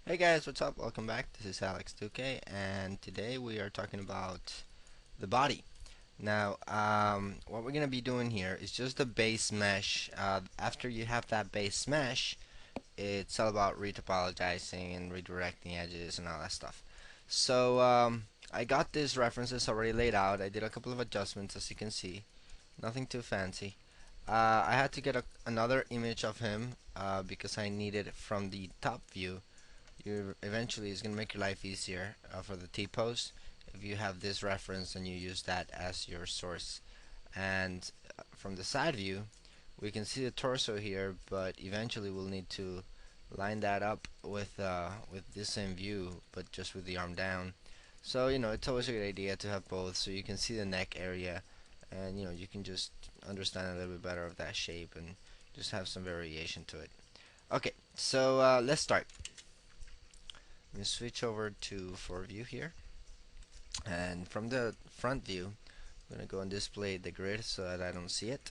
Hey guys, what's up? Welcome back. This is Alex2K, and today we are talking about the body. Now, what we're gonna be doing here is just the base mesh. After you have that base mesh, it's all about retopologizing and redirecting edges and all that stuff. So, I got these references already laid out. I did a couple of adjustments, as you can see. Nothing too fancy. I had to get another image of him because I needed it from the top view. You eventually it's gonna make your life easier for the T-pose if you have this reference and you use that as your source. And from the side view, we can see the torso here, but eventually we'll need to line that up with this same view, but just with the arm down. So it's always a good idea to have both, so you can see the neck area, and you can just understand a little bit better of that shape and just have some variation to it. Okay, so let's start. Let me switch over to 4 view here, and from the front view I'm gonna go and display the grid so that I don't see it,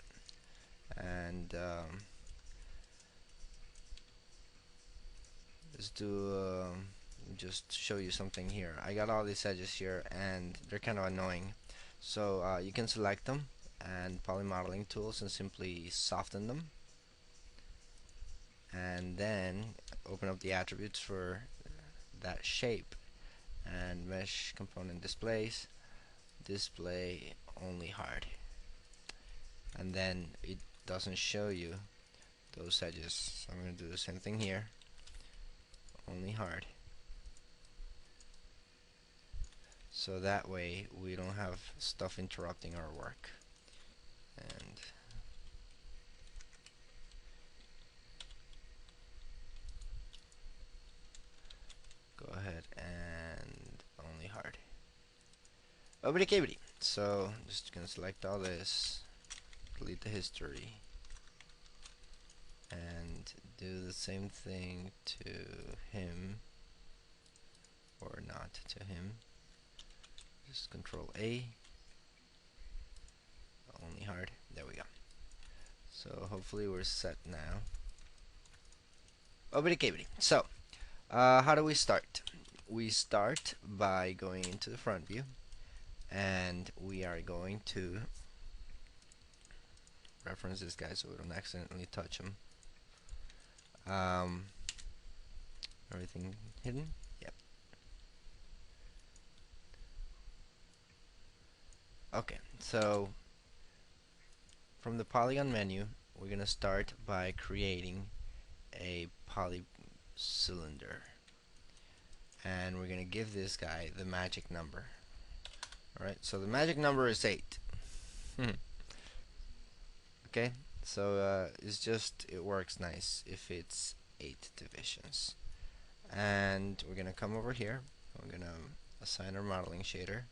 and let's do just show you something here. I got all these edges here and they're kind of annoying, so you can select them and polymodeling tools and simply soften them, and then open up the attributes for that shape and mesh component displays, display only hard, and then it doesn't show you those edges. So I'm going to do the same thing here, only hard, so that way we don't have stuff interrupting our work. And go ahead and only hard. Obbity. So just gonna select all this, delete the history, and do the same thing to him, or not to him. Just Control A, only hard. There we go. So hopefully we're set now. Obbity. So how do we start? We start by going into the front view, and we are going to reference this guy so we don't accidentally touch him. Everything hidden? Yep. Okay, so from the polygon menu, we're gonna start by creating a poly cylinder, and we're gonna give this guy the magic number. Alright, so the magic number is 8. Okay, so it works nice if it's 8 divisions. And we're gonna come over here, we're gonna assign our modeling shader.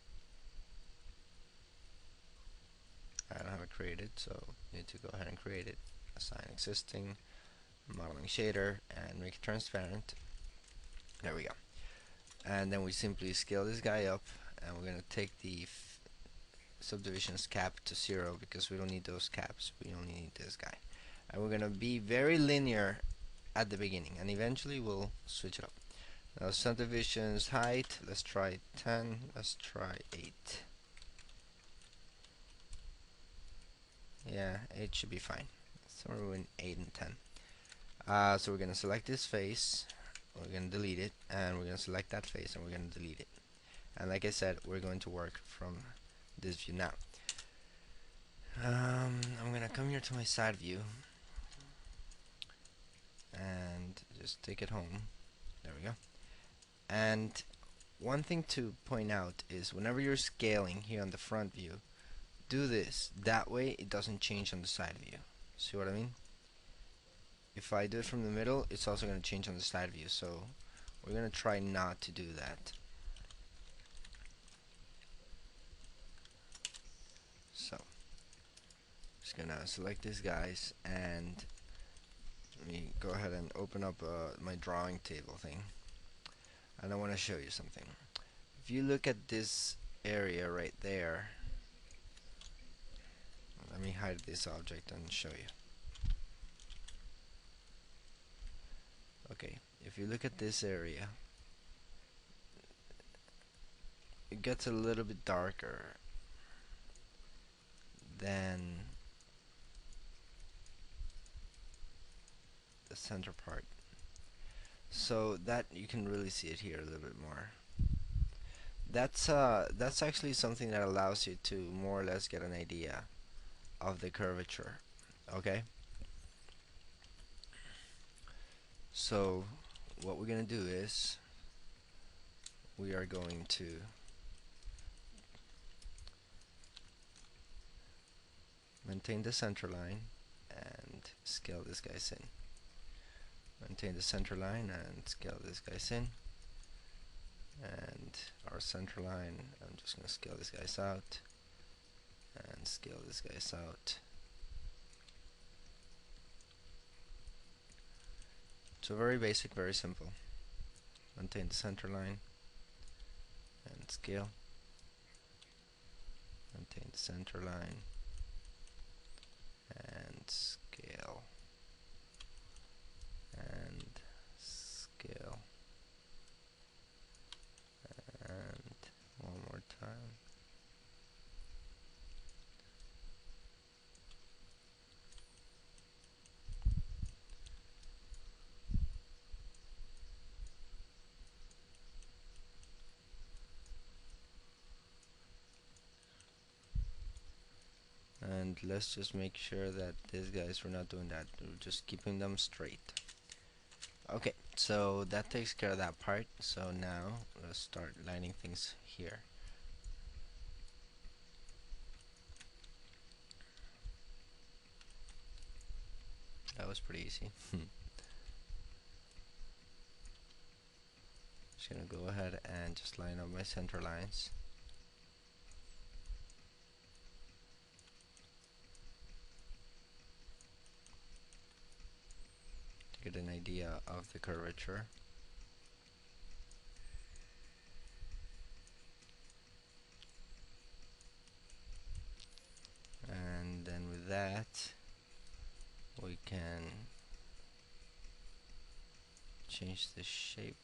I don't have it created, so you need to go ahead and create it. Assign existing modeling shader and make it transparent. There we go. And then we simply scale this guy up, and we're gonna take the subdivisions cap to 0 because we don't need those caps, we only need this guy. And we're gonna be very linear at the beginning, and eventually we'll switch it up. Now subdivisions height, let's try 10, let's try 8. Yeah, 8 should be fine. Somewhere between 8 and 10. So we're gonna select this face, we're gonna delete it, and we're gonna select that face and we're gonna delete it. And like I said, we're going to work from this view now. I'm gonna come here to my side view and just take it home. There we go. And one thing to point out is whenever you're scaling here on the front view, do this. That way it doesn't change on the side view. See what I mean? If I do it from the middle, it's also going to change on the side view. So we're going to try not to do that. So just going to select these guys, and let me go ahead and open up my drawing table thing. And I want to show you something. If you look at this area right there, let me hide this object and show you. Okay, if you look at this area, it gets a little bit darker than the center part. So that you can really see it here a little bit more. That's actually something that allows you to more or less get an idea of the curvature. Okay? So what we're gonna do is we are going to maintain the center line and scale this guy's in. Maintain the center line and scale this guy's in. And our center line, I'm just gonna scale this guy's out and scale this guy's out. So very basic, very simple. Maintain the center line and scale. Maintain the center line and scale and scale and one more time. And let's just make sure that these guys, we're not doing that, we're just keeping them straight. Okay, so that takes care of that part. So now let's start lining things here. That was pretty easy. Just gonna go ahead and just line up my center lines. To get an idea of the curvature. And then with that, we can change the shape.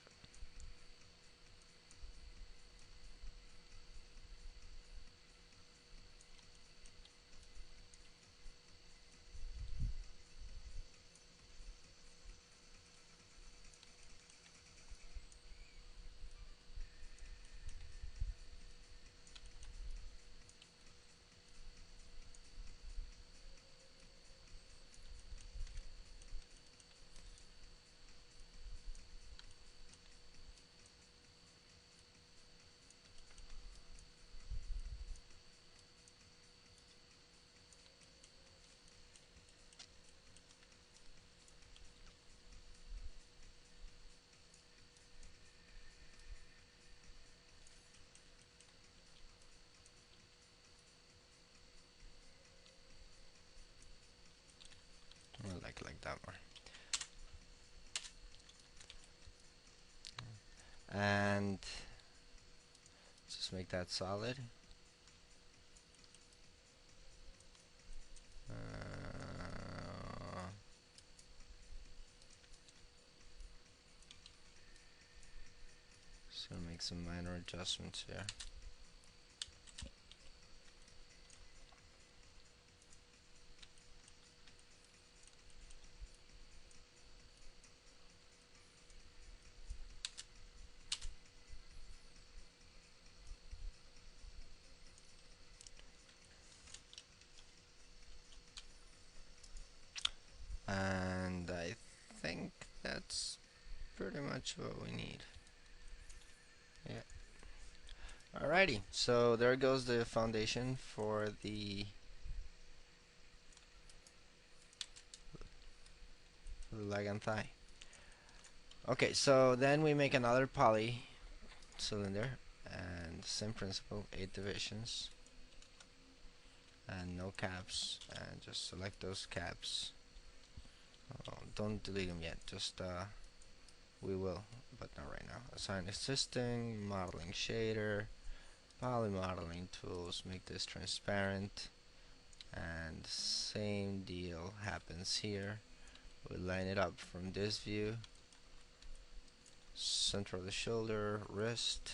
I like that more. And just make that solid. Just gonna make some minor adjustments here. And I think that's pretty much what we need. Yeah. Alrighty, so there goes the foundation for the leg and thigh. Okay, so then we make another poly cylinder, and same principle, 8 divisions and no caps, and just select those caps. Oh, don't delete them yet, just we will, but not right now. Assign existing, modeling shader, poly modeling tools, make this transparent, and same deal happens here. We line it up from this view center of the shoulder, wrist,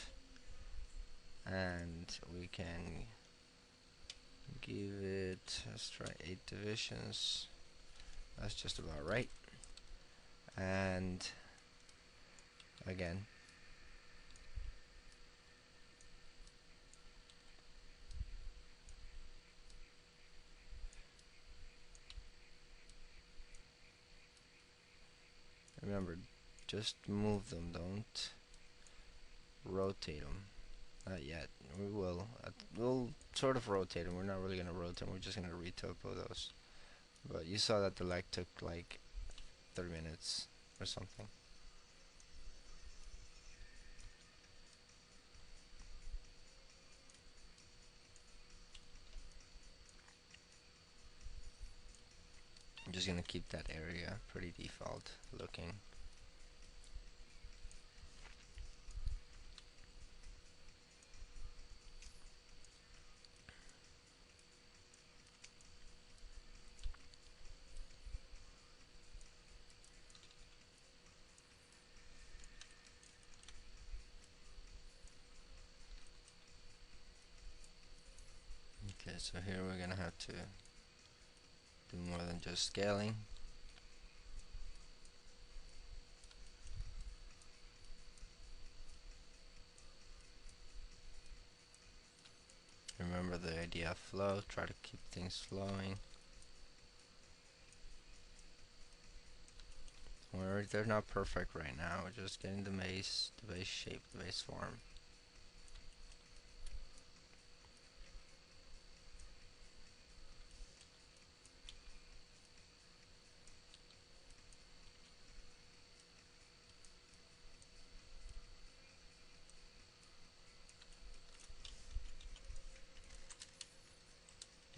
and we can give it, let's try 8 divisions. That's just about right. And again, remember, just move them, don't rotate them. Not yet. We will. We'll sort of rotate them. We're not really going to rotate them. We're just going to retopo those. But you saw that the leg took like 30 minutes or something. I'm just going to keep that area pretty default looking. Okay, so here we're going to have to do more than just scaling. Remember the idea of flow, try to keep things flowing. They're not perfect right now, we're just getting the base shape, the base form.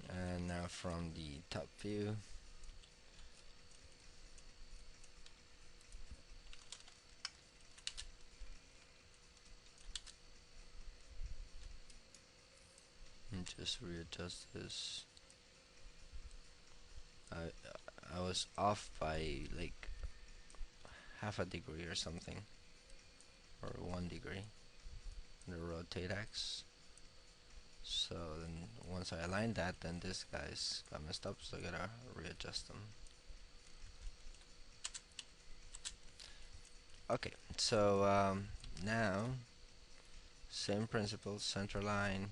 And now from the top view, and just readjust this. I was off by like half a degree or something, or 1 degree on the rotate X. So then once I aligned that, then this guy's got messed up, so I gotta readjust them. Okay, so now same principle, center line,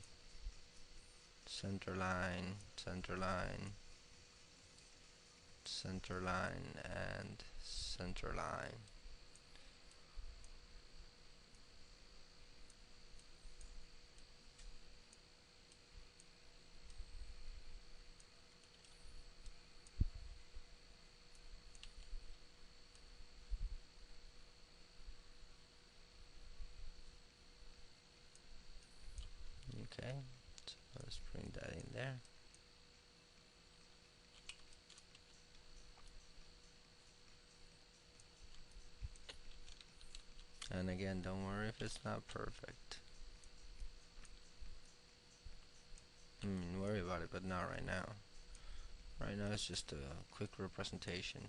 center line, center line, center line, and center line. Okay, so let's bring that in there. And again, don't worry if it's not perfect. Worry about it, but not right now. Right now it's just a quick representation.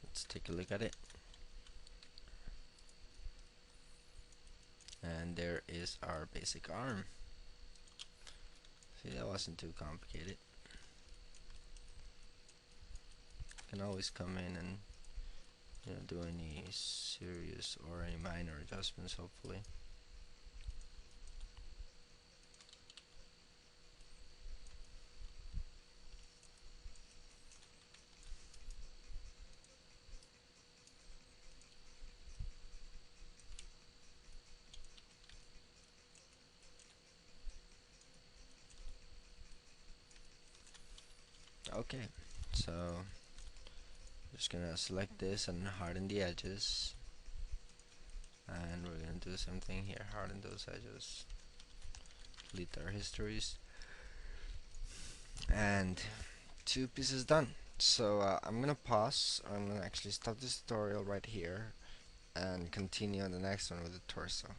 Let's take a look at it. And there is our basic arm. See, that wasn't too complicated. can always come in and do any serious or any minor adjustments, hopefully. Okay, so just gonna select this and harden the edges, and we're gonna do something here, harden those edges, delete our histories, and 2 pieces done. So I'm gonna pause. I'm gonna actually stop this tutorial right here and continue on the next one with the torso.